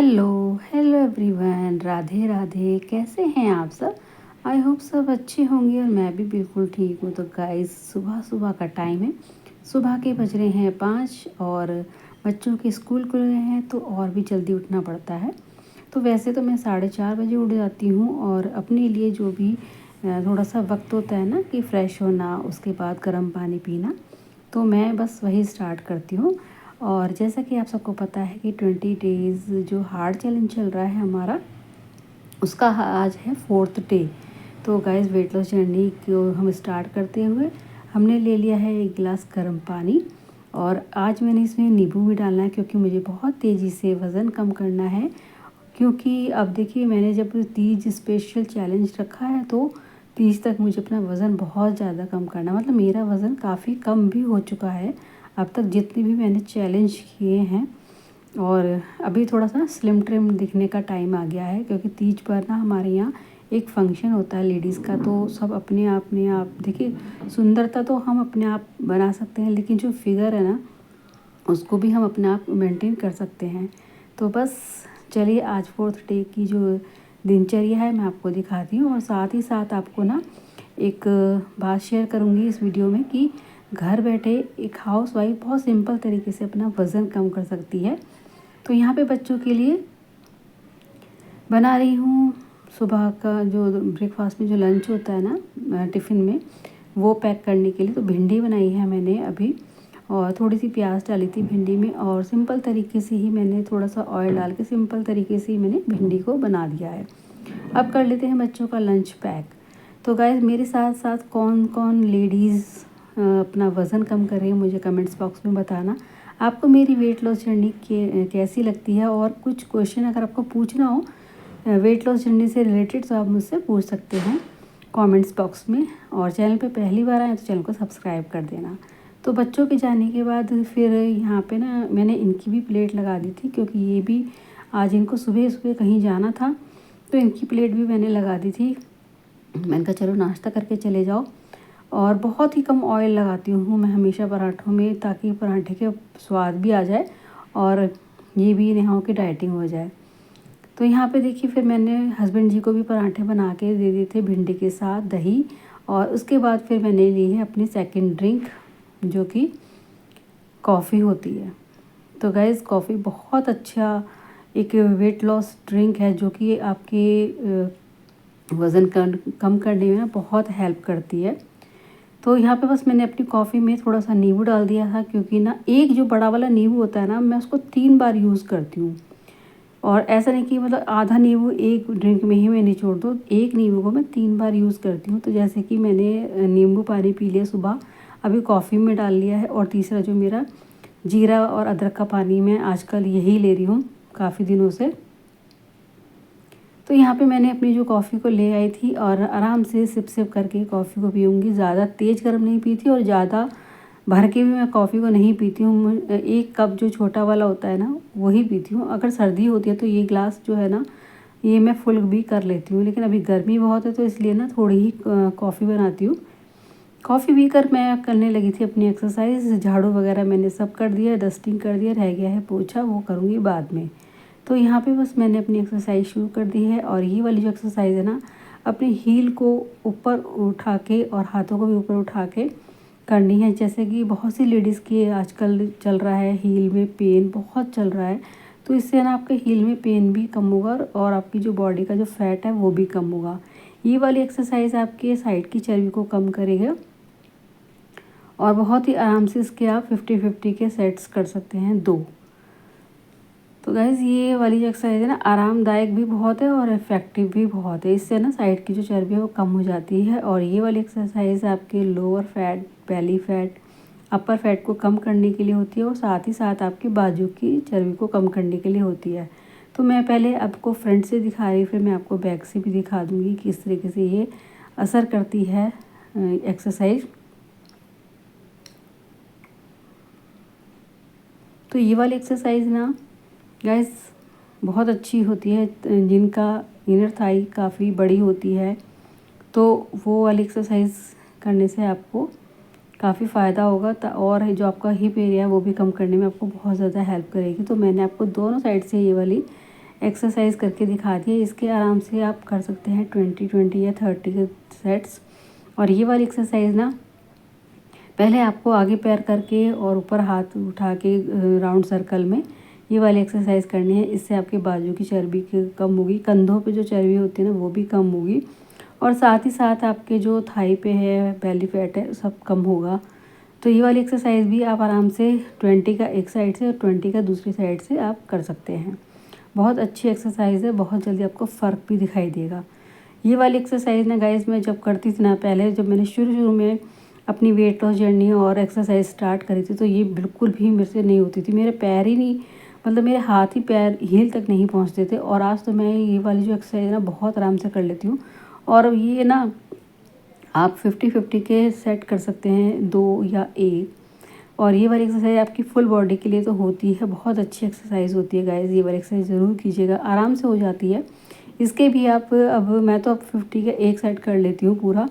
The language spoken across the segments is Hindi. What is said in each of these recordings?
Hello hello everyone, Radhe Radhe. कैसे हैं आप सब? आई होप सब अच्छे होंगे और मैं भी बिल्कुल ठीक हूँ। तो गाइस, सुबह सुबह का टाइम है। सुबह के बज रहे हैं 5 और बच्चों के स्कूल खुल रहे हैं तो और भी जल्दी उठना पड़ता है। तो वैसे तो मैं 4:30 बजे उठ जाती हूँ और अपने लिए जो भी थोड़ा सा वक्त होता है ना कि फ़्रेश होना, उसके बाद गर्म पानी पीना, तो मैं बस वही स्टार्ट करती हूँ। और जैसा कि आप सबको पता है कि 20 डेज़ जो हार्ड चैलेंज चल रहा है हमारा, उसका आज है 4th डे। तो गाइस, वेट लॉस जर्नी को हम स्टार्ट करते हुए हमने ले लिया है 1 गिलास गर्म पानी। और आज मैंने इसमें नींबू भी डालना है क्योंकि मुझे बहुत तेज़ी से वज़न कम करना है। क्योंकि अब देखिए, मैंने जब तीज स्पेशल चैलेंज रखा है तो तीज तक मुझे अपना वज़न बहुत ज़्यादा कम करना, मतलब मेरा वज़न काफ़ी कम भी हो चुका है अब तक जितने भी मैंने चैलेंज किए हैं। और अभी थोड़ा सा स्लिम ट्रिम दिखने का टाइम आ गया है क्योंकि तीज पर ना हमारे यहाँ एक फंक्शन होता है लेडीज़ का। तो सब अपने आप देखिए, सुंदरता तो हम अपने आप बना सकते हैं, लेकिन जो फिगर है ना, उसको भी हम अपने आप मेंटेन कर सकते हैं। तो बस चलिए, आज 4th डे की जो दिनचर्या है मैं आपको दिखाती हूँ और साथ ही साथ आपको ना एक बात शेयर करूँगी इस वीडियो में कि घर बैठे एक हाउसवाइफ बहुत सिंपल तरीके से अपना वज़न कम कर सकती है। तो यहाँ पे बच्चों के लिए बना रही हूँ सुबह का जो ब्रेकफास्ट में जो लंच होता है ना टिफ़िन में, वो पैक करने के लिए। तो भिंडी बनाई है मैंने अभी और थोड़ी सी प्याज डाली थी भिंडी में, और सिंपल तरीके से ही मैंने थोड़ा सा ऑयल डाल के सिंपल तरीके से ही मैंने भिंडी को बना दिया है। अब कर लेते हैं बच्चों का लंच पैक। तो गाइस, मेरे साथ साथ कौन कौन लेडीज़ अपना वज़न कम कर रही है मुझे कमेंट्स बॉक्स में बताना। आपको मेरी वेट लॉस जर्नी कैसी लगती है, और कुछ क्वेश्चन अगर आपको पूछना हो वेट लॉस जर्नी से रिलेटेड तो आप मुझसे पूछ सकते हैं कमेंट्स बॉक्स में। और चैनल पे पहली बार आए तो चैनल को सब्सक्राइब कर देना। तो बच्चों के जाने के बाद फिर यहाँ पे ना मैंने इनकी भी प्लेट लगा दी थी क्योंकि ये भी आज इनको सुबह सुबह कहीं जाना था, तो इनकी प्लेट भी मैंने लगा दी थी। मैंने कहा चलो नाश्ता करके चले जाओ। और बहुत ही कम ऑयल लगाती हूँ मैं हमेशा पराठों में, ताकि पराठे के स्वाद भी आ जाए और ये भी नेहाओं की डाइटिंग हो जाए। तो यहाँ पे देखिए, फिर मैंने हस्बैंड जी को भी पराठे बना के दे दिए थे भिंडी के साथ दही। और उसके बाद फिर मैंने ली है अपनी सेकंड ड्रिंक, जो कि कॉफ़ी होती है। तो गाइज़, कॉफ़ी बहुत अच्छा एक वेट लॉस ड्रिंक है जो कि आपके वज़न कम करने में ना बहुत हेल्प करती है। तो यहाँ पे बस मैंने अपनी कॉफ़ी में थोड़ा सा नींबू डाल दिया था क्योंकि ना एक जो बड़ा वाला नींबू होता है ना, मैं उसको 3 बार यूज़ करती हूँ। और ऐसा नहीं कि मतलब आधा नींबू एक ड्रिंक में ही मैं निचोड़ दूँ, एक नींबू को मैं 3 बार यूज़ करती हूँ। तो जैसे कि मैंने नींबू पानी पी लिया सुबह, अभी कॉफ़ी में डाल लिया है, और तीसरा जो मेरा जीरा और अदरक का पानी मैं आजकल यही ले रही हूँ काफ़ी दिनों से। तो यहाँ पे मैंने अपनी जो कॉफ़ी को ले आई थी और आराम से सिप सिप करके कॉफ़ी को पीऊँगी। ज़्यादा तेज़ गर्म नहीं पीती और ज़्यादा भर के भी मैं कॉफ़ी को नहीं पीती हूँ। 1 कप जो छोटा वाला होता है ना, वही पीती हूँ। अगर सर्दी होती है तो ये ग्लास जो है ना, ये मैं फुल भी कर लेती हूँ, लेकिन अभी गर्मी बहुत है तो इसलिए ना थोड़ी ही कॉफ़ी बनाती हूँ। कॉफ़ी पीकर मैं करने लगी थी अपनी एक्सरसाइज। झाड़ू वगैरह मैंने सब कर दिया, डस्टिंग कर दिया, रह गया है पोछा, वो करूँगी बाद में। तो यहाँ पे बस मैंने अपनी एक्सरसाइज शुरू कर दी है, और ये वाली जो एक्सरसाइज है ना, अपने हील को ऊपर उठा के और हाथों को भी ऊपर उठा के करनी है। जैसे कि बहुत सी लेडीज़ की आजकल चल रहा है हील में पेन बहुत चल रहा है, तो इससे ना आपके हील में पेन भी कम होगा और आपकी जो बॉडी का जो फैट है वो भी कम होगा। ये वाली एक्सरसाइज आपके साइड की चर्बी को कम करेगा और बहुत ही आराम से इसके आप 50-50 के सेट्स कर सकते हैं 2। तो गाइज़, ये वाली जो एक्सरसाइज है ना, आरामदायक भी बहुत है और इफ़ेक्टिव भी बहुत है। इससे ना साइड की जो चर्बी है वो कम हो जाती है। और ये वाली एक्सरसाइज आपके लोअर फैट, बेली फैट, अपर फैट को कम करने के लिए होती है और साथ ही साथ आपके बाजू की चर्बी को कम करने के लिए होती है। तो मैं पहले आपको फ्रंट से दिखा रही, फिर मैं आपको बैक से भी दिखा दूँगी किस तरीके से ये असर करती है एक्सरसाइज। तो ये वाली एक्सरसाइज ना गाइस बहुत अच्छी होती है जिनका इनर थाई काफ़ी बड़ी होती है, तो वो वाली एक्सरसाइज करने से आपको काफ़ी फ़ायदा होगा। और जो आपका हिप एरिया है वो भी कम करने में आपको बहुत ज़्यादा हेल्प करेगी। तो मैंने आपको दोनों साइड से ये वाली एक्सरसाइज करके दिखा दी है। इसके आराम से आप कर सकते हैं 20 या 30 के सेट्स। और ये वाली एक्सरसाइज ना पहले आपको आगे पैर करके और ऊपर हाथ उठा के राउंड सर्कल में ये वाली एक्सरसाइज करनी है। इससे आपके बाजू की चर्बी कम होगी, कंधों पे जो चर्बी होती है ना वो भी कम होगी, और साथ ही साथ आपके जो थाई पे है, बेली फैट है, सब कम होगा। तो ये वाली एक्सरसाइज भी आप आराम से 20 का एक साइड से और 20 का दूसरी साइड से आप कर सकते हैं। बहुत अच्छी एक्सरसाइज है, बहुत जल्दी आपको फ़र्क भी दिखाई देगा। ये वाली एक्सरसाइज ना गाइस मैं जब करती थी ना, पहले जब मैंने शुरू में अपनी वेट लॉस जर्नी और एक्सरसाइज स्टार्ट करी थी, तो ये बिल्कुल भी मेरे से नहीं होती थी। मेरे पैर ही नहीं, मतलब मेरे हाथ ही पैर हील तक नहीं पहुंचते थे। और आज तो मैं ये वाली जो एक्सरसाइज है ना बहुत आराम से कर लेती हूँ। और ये ना आप 50-50 के सेट कर सकते हैं, 2 या 1। और ये वाली एक्सरसाइज आपकी फुल बॉडी के लिए तो होती है, बहुत अच्छी एक्सरसाइज होती है गाइस। ये वाली एक्सरसाइज ज़रूर कीजिएगा, आराम से हो जाती है। इसके भी आप अब मैं तो अब 50 का एक सेट कर लेती हूँ पूरा,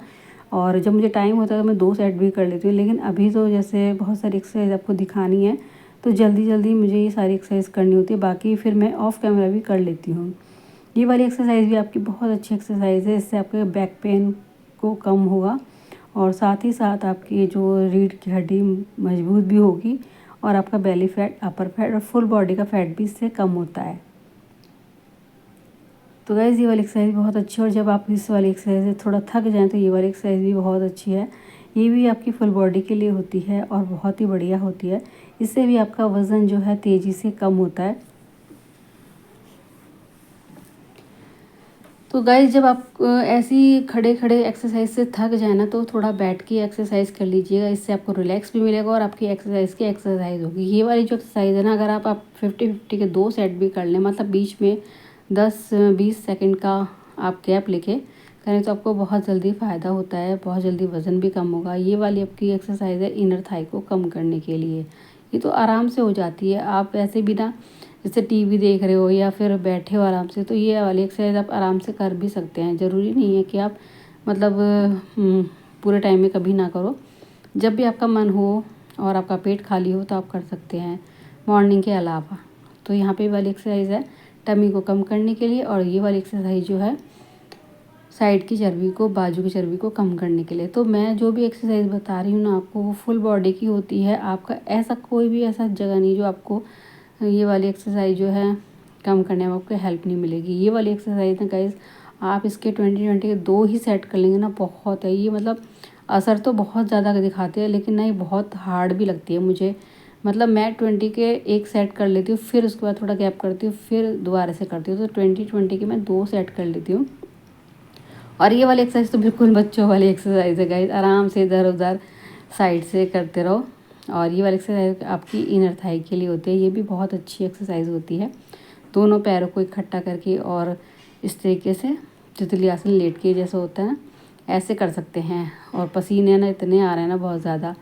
और जब मुझे टाइम होता है तो मैं 2 सेट भी कर लेती हूँ। लेकिन अभी तो जैसे बहुत सारी एक्सरसाइज आपको दिखानी है, तो जल्दी जल्दी मुझे ये सारी एक्सरसाइज करनी होती है, बाकी फिर मैं ऑफ कैमरा भी कर लेती हूँ। ये वाली एक्सरसाइज भी आपकी बहुत अच्छी एक्सरसाइज है। इससे आपके बैक पेन को कम होगा, और साथ ही साथ आपकी जो रीढ़ की हड्डी मजबूत भी होगी, और आपका बेली फैट, अपर फैट और फुल बॉडी का फैट भी इससे कम होता है। तो गाइज़ ये वाली एक्सरसाइज बहुत अच्छी है, और जब आप इस वाली एक्सरसाइज से थोड़ा थक जाएँ तो ये वाली एक्सरसाइज भी बहुत अच्छी है। ये भी आपकी फुल बॉडी के लिए होती है और बहुत ही बढ़िया होती है। इससे भी आपका वज़न जो है तेज़ी से कम होता है। तो गाइज़ जब आप ऐसी खड़े खड़े एक्सरसाइज से थक जाए ना, तो थोड़ा बैठ के एक्सरसाइज कर लीजिएगा। इससे आपको रिलैक्स भी मिलेगा और आपकी एक्सरसाइज की एक्सरसाइज होगी। ये वाली जो एक्सरसाइज है ना, अगर आप 50-50 के 2 सेट भी कर लें, मतलब बीच में 10-20 सेकंड का आप गैप लेके करें, तो आपको बहुत जल्दी फ़ायदा होता है, बहुत जल्दी वज़न भी कम होगा। ये वाली आपकी एक्सरसाइज है इनर थाई को कम करने के लिए। ये तो आराम से हो जाती है, आप ऐसे भी ना जैसे टीवी देख रहे हो या फिर बैठे हो आराम से, तो ये वाली एक्सरसाइज आप आराम से कर भी सकते हैं। ज़रूरी नहीं है कि आप मतलब पूरे टाइम में कभी ना करो। जब भी आपका मन हो और आपका पेट खाली हो तो आप कर सकते हैं, मॉर्निंग के अलावा। तो यहाँ पे वाली एक्सरसाइज है टमी को कम करने के लिए, और ये वाली एक्सरसाइज जो है साइड की चर्बी को, बाजू की चर्बी को कम करने के लिए। तो मैं जो भी एक्सरसाइज बता रही हूँ ना आपको, वो फुल बॉडी की होती है। आपका ऐसा कोई भी ऐसा जगह नहीं जो आपको ये वाली एक्सरसाइज जो है कम करने में आपको हेल्प नहीं मिलेगी। ये वाली एक्सरसाइज ना गाइस आप इसके 20-20 के 2 ही सेट कर लेंगे ना, बहुत है। ये मतलब असर तो बहुत ज़्यादा दिखाते हैं, लेकिन ना ये बहुत हार्ड भी लगती है मुझे। मतलब मैं 20 के एक सेट कर लेती हूँ, फिर उसके बाद थोड़ा गैप करती हूँ, फिर दोबारा से करती हूँ। तो 20-20 के मैं 2 सेट कर लेती हूँ। और ये वाली एक्सरसाइज तो बिल्कुल बच्चों वाली एक्सरसाइज है गाइस, आराम से इधर उधर साइड से करते रहो। और ये वाली एक्सरसाइज आपकी इनर थाई के लिए होती है। ये भी बहुत अच्छी एक्सरसाइज होती है। दोनों पैरों को इकट्ठा करके और इस तरीके से तितली आसन लेट के जैसा होता है ना, ऐसे कर सकते हैं। और पसीने ना इतने आ रहे हैं ना बहुत ज़्यादा।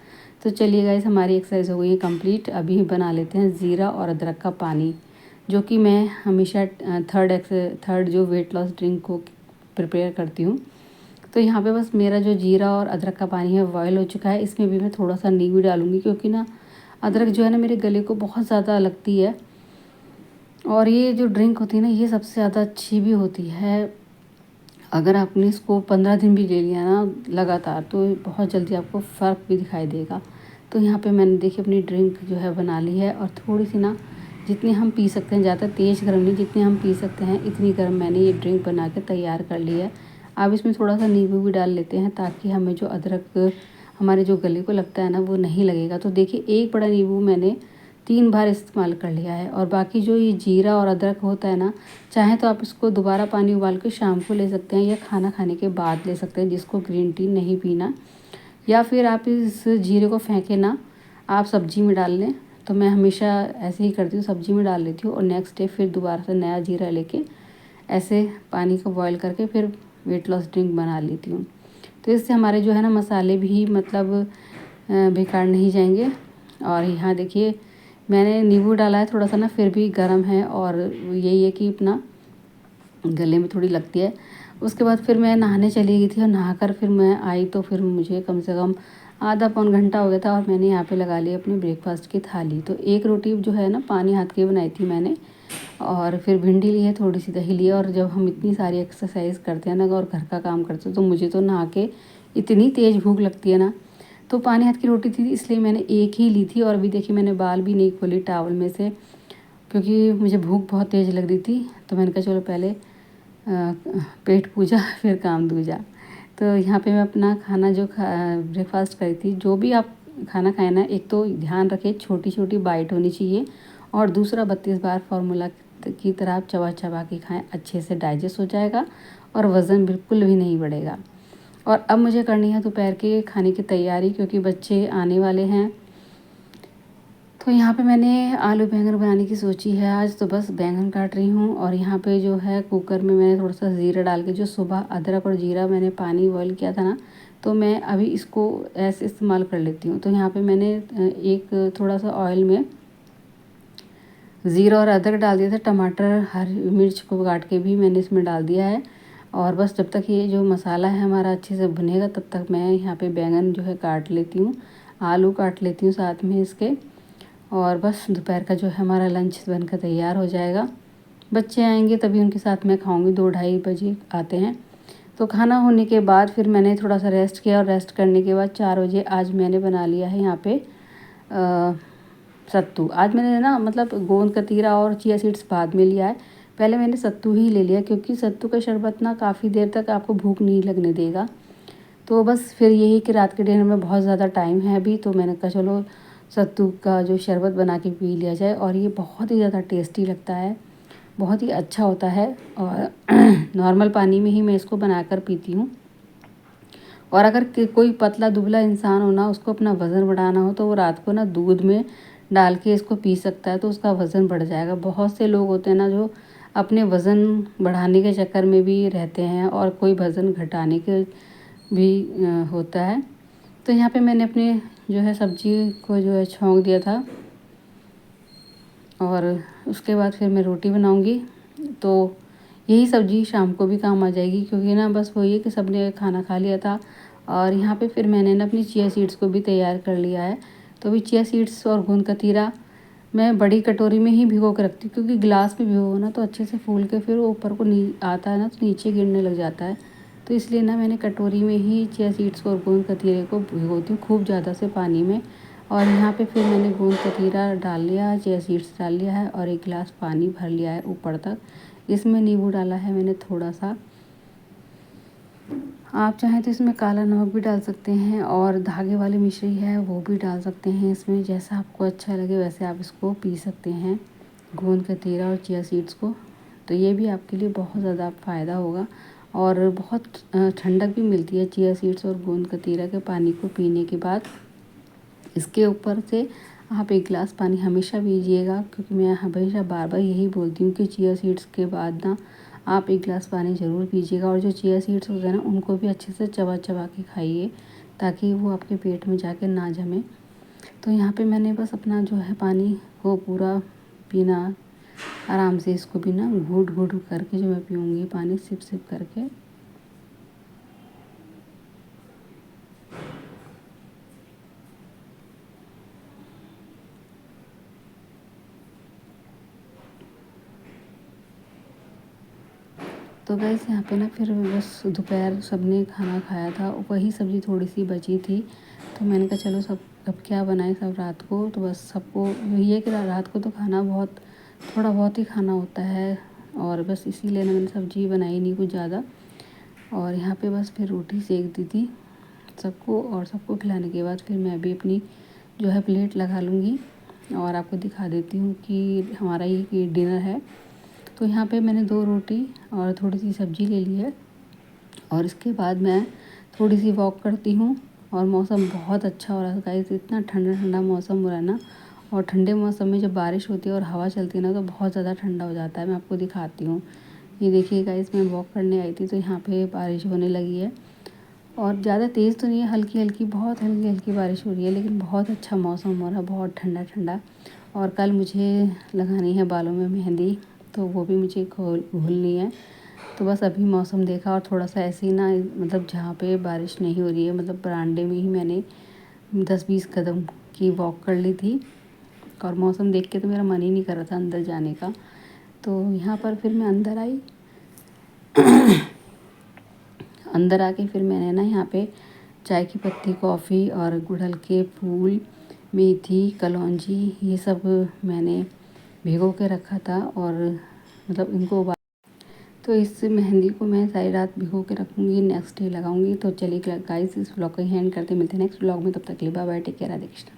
तो चलिए गाइस हमारी एक्सरसाइज हो गई है कंप्लीट। अभी बना लेते हैं ज़ीरा और अदरक का पानी, जो कि मैं हमेशा थर्ड जो वेट लॉस ड्रिंक को प्रिपेयर करती हूँ। तो यहाँ पे बस मेरा जो जीरा और अदरक का पानी है बॉयल हो चुका है। इसमें भी मैं थोड़ा सा नींबू डालूँगी, क्योंकि ना अदरक जो है ना मेरे गले को बहुत ज़्यादा लगती है। और ये जो ड्रिंक होती है ना, ये सबसे ज़्यादा अच्छी भी होती है। अगर आपने इसको 15 दिन भी ले लिया ना लगातार, तो बहुत जल्दी आपको फ़र्क भी दिखाई देगा। तो यहाँ पे मैंने देखिए अपनी ड्रिंक जो है बना ली है, और थोड़ी सी ना जितनी हम पी सकते हैं, ज़्यादा तेज़ गर्म नहीं, जितनी हम पी सकते हैं इतनी गर्म मैंने ये ड्रिंक बना के तैयार कर ली है। अब इसमें थोड़ा सा नींबू भी डाल लेते हैं, ताकि हमें जो अदरक हमारे जो गले को लगता है ना वो नहीं लगेगा। तो देखिए एक बड़ा नींबू मैंने 3 बार इस्तेमाल कर लिया है। और बाकी जो ये जीरा और अदरक होता है ना, चाहे तो आप इसको दोबारा पानी उबाल के शाम को ले सकते हैं, या खाना खाने के बाद ले सकते हैं, जिसको ग्रीन टी नहीं पीना। या फिर आप इस जीरे को फेंके ना, आप सब्जी में डाल लें। तो मैं हमेशा ऐसे ही करती हूँ, सब्जी में डाल लेती हूँ, और नेक्स्ट डे फिर दोबारा से नया जीरा लेके ऐसे पानी को बॉयल करके फिर वेट लॉस ड्रिंक बना लेती हूँ। तो इससे हमारे जो है ना मसाले भी मतलब बेकार नहीं जाएंगे। और यहाँ देखिए मैंने नींबू डाला है थोड़ा सा ना, फिर भी गर्म है, और यही है कि अपना गले में थोड़ी लगती है। उसके बाद फिर मैं नहाने चली गई थी, और नहाकर फिर मैं आई तो फिर मुझे कम से कम आधा पौन घंटा हो गया था, और मैंने यहाँ पे लगा ली अपनी ब्रेकफास्ट की थाली। तो एक रोटी जो है ना पानी हाथ के बनाई थी मैंने, और फिर भिंडी ली है, थोड़ी सी दही ली है। और जब हम इतनी सारी एक्सरसाइज करते हैं ना और घर का काम करते हैं तो मुझे तो नहा के इतनी तेज़ भूख लगती है ना। तो पानी हाथ की रोटी थी इसलिए मैंने एक ही ली थी। और अभी देखिए मैंने बाल भी नहीं खोली टावल में से, क्योंकि मुझे भूख बहुत तेज़ लग रही थी। तो मैंने कहा चलो पहले पेट पूजा फिर काम दूजा। तो यहाँ पे मैं अपना खाना जो ब्रेकफास्ट करी थी, जो भी आप खाना खाएं ना, एक तो ध्यान रखें छोटी छोटी बाइट होनी चाहिए, और दूसरा 32 बार फार्मूला की तरह आप चबा चबा के खाएं, अच्छे से डाइजेस्ट हो जाएगा और वज़न बिल्कुल भी नहीं बढ़ेगा। और अब मुझे करनी है दोपहर के खाने की तैयारी, क्योंकि बच्चे आने वाले हैं। तो यहाँ पे मैंने आलू बैंगन बनाने की सोची है आज, तो बस बैंगन काट रही हूँ। और यहाँ पे जो है कुकर में मैंने थोड़ा सा ज़ीरा डाल के, जो सुबह अदरक और जीरा मैंने पानी बॉईल किया था ना, तो मैं अभी इसको ऐसे इस्तेमाल कर लेती हूँ। तो यहाँ पे मैंने एक थोड़ा सा ऑयल में ज़ीरा और अदरक डाल दिया था, टमाटर हरी मिर्च को काट के भी मैंने इसमें डाल दिया है। और बस जब तक ये जो मसाला है हमारा अच्छे से भुनेगा तब तक मैं यहाँ पे बैंगन जो है काट लेती हूँ, आलू काट लेती हूँ साथ में इसके। और बस दोपहर का जो है हमारा लंच बनकर तैयार हो जाएगा। बच्चे आएंगे तभी उनके साथ मैं खाऊंगी, 2-2:30 बजे आते हैं। तो खाना होने के बाद फिर मैंने थोड़ा सा रेस्ट किया, और रेस्ट करने के बाद 4 बजे आज मैंने बना लिया है यहाँ पे सत्तू। आज मैंने ना मतलब गोंद कतीरा और चिया सीड्स बाद में लिया है, पहले मैंने सत्तू ही ले लिया, क्योंकि सत्तू का शरबत ना काफ़ी देर तक आपको भूख नहीं लगने देगा। तो बस फिर यही कि रात के डिनर में बहुत ज़्यादा टाइम है अभी, तो मैंने कहा चलो सत्तू का जो शरबत बना के पी लिया जाए। और ये बहुत ही ज़्यादा टेस्टी लगता है, बहुत ही अच्छा होता है। और नॉर्मल पानी में ही मैं इसको बनाकर पीती हूँ। और अगर कोई पतला दुबला इंसान हो ना, उसको अपना वज़न बढ़ाना हो, तो वो रात को ना दूध में डाल के इसको पी सकता है, तो उसका वज़न बढ़ जाएगा। बहुत से लोग होते हैं ना जो अपने वज़न बढ़ाने के चक्कर में भी रहते हैं, और कोई वज़न घटाने के भी होता है। तो यहाँ पे मैंने अपने जो है सब्जी को जो है छौंक दिया था, और उसके बाद फिर मैं रोटी बनाऊँगी। तो यही सब्ज़ी शाम को भी काम आ जाएगी, क्योंकि ना बस वही है कि सब ने खाना खा लिया था। और यहाँ पे फिर मैंने ना अपनी चिया सीड्स को भी तैयार कर लिया है। तो अभी चिया सीड्स और गोंद कतीरा मैं बड़ी कटोरी में ही भिगो के रखती हूँ, क्योंकि गिलास में भिगो ना तो अच्छे से फूल के फिर ऊपर को आता है ना, तो नीचे गिरने लग जाता है। तो इसलिए ना मैंने कटोरी में ही चिया सीड्स को और गोंद कतीरे को भिगोती हूँ खूब ज़्यादा से पानी में। और यहाँ पे फिर मैंने गोंद कतीरा डाल लिया, चिया सीड्स डाल लिया है, और 1 गिलास पानी भर लिया है ऊपर तक। इसमें नींबू डाला है मैंने थोड़ा सा, आप चाहें तो इसमें काला नमक भी डाल सकते हैं, और धागे वाली मिश्री है वो भी डाल सकते हैं इसमें, जैसा आपको अच्छा लगे वैसे आप इसको पी सकते हैं, गोंद कतीरा और चिया सीड्स को। तो ये भी आपके लिए बहुत ज़्यादा फ़ायदा होगा, और बहुत ठंडक भी मिलती है चिया सीड्स और गोंद कतीरा के पानी को पीने के बाद। इसके ऊपर से आप 1 गिलास पानी हमेशा पीजिएगा, क्योंकि मैं हमेशा बार बार यही बोलती हूँ कि चिया सीड्स के बाद ना आप 1 गिलास पानी ज़रूर पीजिएगा। और जो चिया सीड्स होते हैं ना, उनको भी अच्छे से चबा चबा के खाइए, ताकि वो आपके पेट में जाके ना जमे। तो यहाँ पे मैंने बस अपना जो है पानी को पूरा पीना, आराम से इसको भी ना घूट घूट करके जो मैं पीऊँगी पानी, सिप सिप करके। तो गैस यहाँ पे ना फिर बस दोपहर सबने खाना खाया था, वही सब्ज़ी थोड़ी सी बची थी। तो मैंने कहा चलो सब अब क्या बनाए सब रात को, तो बस सबको यही है कि रात को तो खाना बहुत थोड़ा बहुत ही खाना होता है, और बस इसीलिए ना मैंने सब्ज़ी बनाई नहीं कुछ ज़्यादा। और यहाँ पे बस फिर रोटी सेक दी थी सबको, और सबको खिलाने के बाद फिर मैं भी अपनी जो है प्लेट लगा लूँगी, और आपको दिखा देती हूँ कि हमारा ये डिनर है। तो यहाँ पे मैंने 2 रोटी और थोड़ी सी सब्ज़ी ले ली है, और इसके बाद मैं थोड़ी सी वॉक करती हूँ। और मौसम बहुत अच्छा हो रहा है गाइस, इतना ठंडा ठंडा मौसम हो रहा है ना। और ठंडे मौसम में जब बारिश होती है और हवा चलती है ना, तो बहुत ज़्यादा ठंडा हो जाता है। मैं आपको दिखाती हूँ, ये देखिए गाइस, मैं वॉक करने आई थी तो यहाँ पे बारिश होने लगी है, और ज़्यादा तेज़ तो नहीं है, हल्की हल्की, बहुत हल्की हल्की बारिश हो रही है, लेकिन बहुत अच्छा मौसम हो रहा है, बहुत ठंडा ठंडा। और कल मुझे लगानी है बालों में मेहंदी, तो वो भी मुझे भूलनी है। तो बस अभी मौसम देखा, और थोड़ा सा ऐसे ही ना मतलब जहाँ पे बारिश नहीं हो रही है, मतलब बरामदे में ही मैंने 10-20 कदम की वॉक कर ली थी। और मौसम देख के तो मेरा मन ही नहीं कर रहा था अंदर जाने का। तो यहाँ पर फिर मैं अंदर आई। अंदर आके फिर मैंने ना यहाँ पे चाय की पत्ती, कॉफ़ी और गुड़हल के फूल, मेथी, कलौंजी ये सब मैंने भिगो के रखा था और मतलब इनको तो इस मेहंदी को मैं सारी रात भिगो के रखूँगी, नेक्स्ट डे लगाऊंगी। तो चलिए गाइस इस व्लॉग को एंड करते, मिलते हैं नेक्स्ट व्लॉग में। तब तक के लिए bye bye, take care, Radhe Krishna.